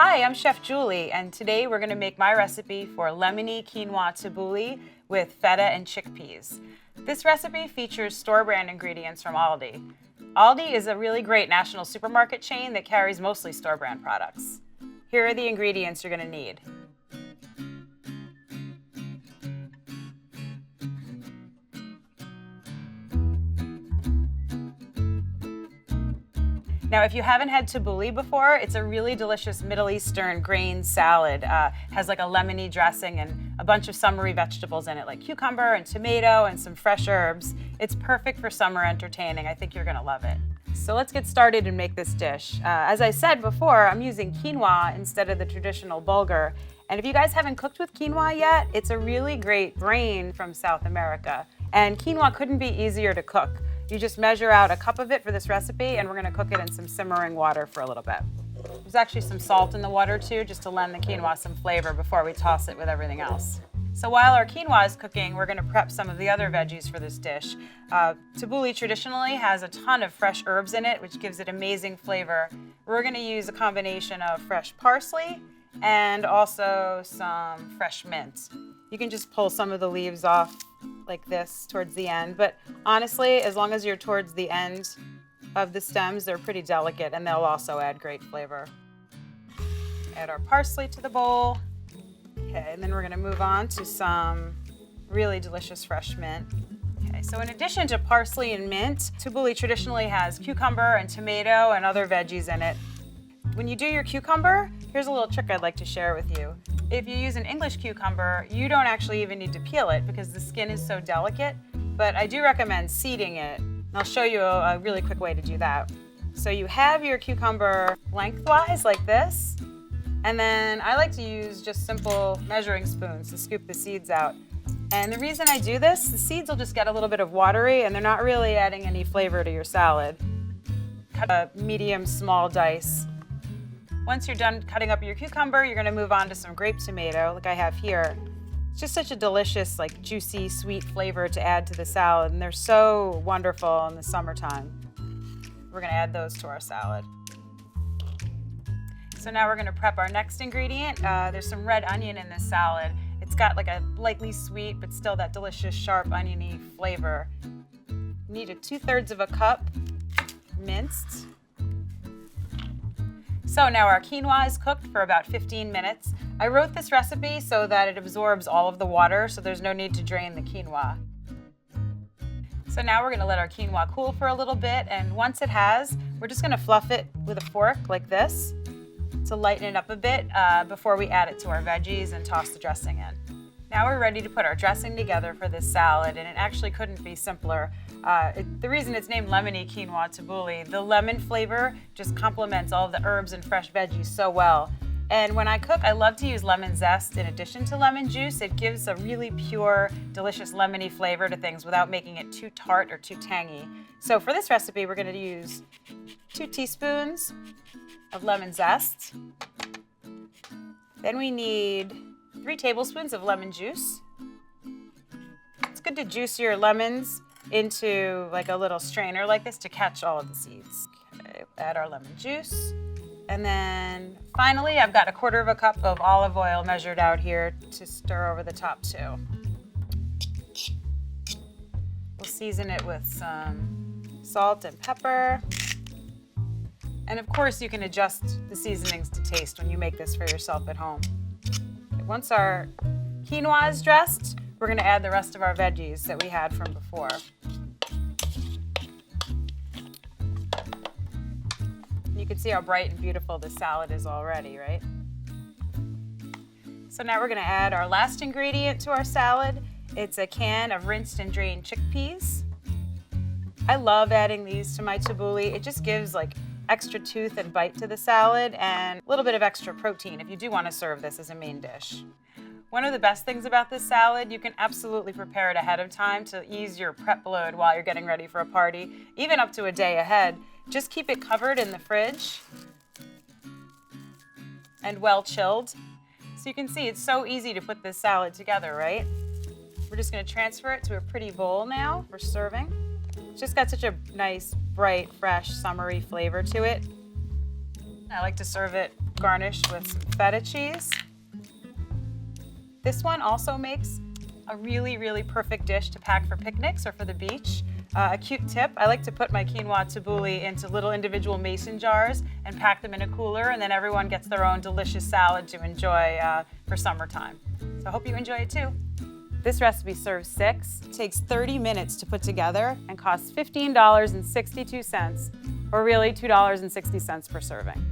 Hi, I'm Chef Julie, and today we're going to make my recipe for Lemony quinoa tabouli with feta and chickpeas. This recipe features store-brand ingredients from Aldi. Aldi is a really great national supermarket chain that carries mostly store-brand products. Here are the ingredients you're going to need. Now, if you haven't had tabouli before, it's a really delicious Middle Eastern grain salad. Has like a lemony dressing and a bunch of summery vegetables in it, like cucumber and tomato and some fresh herbs. It's perfect for summer entertaining. I think you're gonna love it. So let's get started and make this dish. As I said before, I'm using quinoa instead of the traditional bulgur. And if you guys haven't cooked with quinoa yet, it's a really great grain from South America. And quinoa couldn't be easier to cook. You just measure out a cup of it for this recipe, and we're gonna cook it in some simmering water for a little bit. There's actually some salt in the water too, just to lend the quinoa some flavor before we toss it with everything else. So while our quinoa is cooking, we're gonna prep some of the other veggies for this dish. Tabouli traditionally has a ton of fresh herbs in it, which gives it amazing flavor. We're gonna use a combination of fresh parsley and also some fresh mint. You can just pull some of the leaves off like this towards the end, but honestly, as long as you're towards the end of the stems, they're pretty delicate and they'll also add great flavor. Add our parsley to the bowl. Okay, and then we're gonna move on to some really delicious fresh mint. Okay, so in addition to parsley and mint, tabouli traditionally has cucumber and tomato and other veggies in it. When you do your cucumber, here's a little trick I'd like to share with you. If you use an English cucumber, you don't actually even need to peel it because the skin is so delicate, but I do recommend seeding it. And I'll show you a really quick way to do that. So you have your cucumber lengthwise like this, and then I like to use just simple measuring spoons to scoop the seeds out. And the reason I do this, the seeds will just get a little bit of watery and they're not really adding any flavor to your salad. Cut a medium small dice. Once you're done cutting up your cucumber, you're gonna move on to some grape tomato, like I have here. It's just such a delicious, like juicy, sweet flavor to add to the salad, and they're so wonderful in the summertime. We're gonna add those to our salad. So now we're gonna prep our next ingredient. There's some red onion in this salad. It's got like a lightly sweet, but still that delicious, sharp, oniony flavor. You need a 2/3 of a cup minced. So now our quinoa is cooked for about 15 minutes. I wrote this recipe so that it absorbs all of the water, so there's no need to drain the quinoa. So now we're gonna let our quinoa cool for a little bit, and once it has, we're just gonna fluff it with a fork like this to lighten it up a bit before we add it to our veggies and toss the dressing in. Now we're ready to put our dressing together for this salad, and it actually couldn't be simpler. The reason it's named Lemony quinoa tabouli, the lemon flavor just complements all of the herbs and fresh veggies so well. And when I cook, I love to use lemon zest in addition to lemon juice. It gives a really pure, delicious lemony flavor to things without making it too tart or too tangy. So for this recipe, we're gonna use 2 teaspoons of lemon zest. Then we need 3 tablespoons of lemon juice. It's good to juice your lemons into like a little strainer like this to catch all of the seeds. Okay, add our lemon juice. And then finally, I've got a 1/4 cup of olive oil measured out here to stir over the top too. We'll season it with some salt and pepper. And of course, you can adjust the seasonings to taste when you make this for yourself at home. Once our quinoa is dressed, we're gonna add the rest of our veggies that we had from before. You can see how bright and beautiful the salad is already, right? So now we're gonna add our last ingredient to our salad. It's a can of rinsed and drained chickpeas. I love adding these to my tabouli. It just gives like extra tooth and bite to the salad and a little bit of extra protein if you do want to serve this as a main dish. One of the best things about this salad, you can absolutely prepare it ahead of time to ease your prep load while you're getting ready for a party, even up to a day ahead. Just keep it covered in the fridge and well chilled. So you can see it's so easy to put this salad together, right? We're just gonna transfer it to a pretty bowl now for serving. It's just got such a nice, bright, fresh, summery flavor to it. I like to serve it garnished with some feta cheese. This one also makes a really, really perfect dish to pack for picnics or for the beach. A cute tip, I like to put my quinoa tabouli into little individual mason jars and pack them in a cooler, and then everyone gets their own delicious salad to enjoy for summertime. So I hope you enjoy it too. This recipe serves 6, takes 30 minutes to put together, and costs $15.62, or really $2.60 per serving.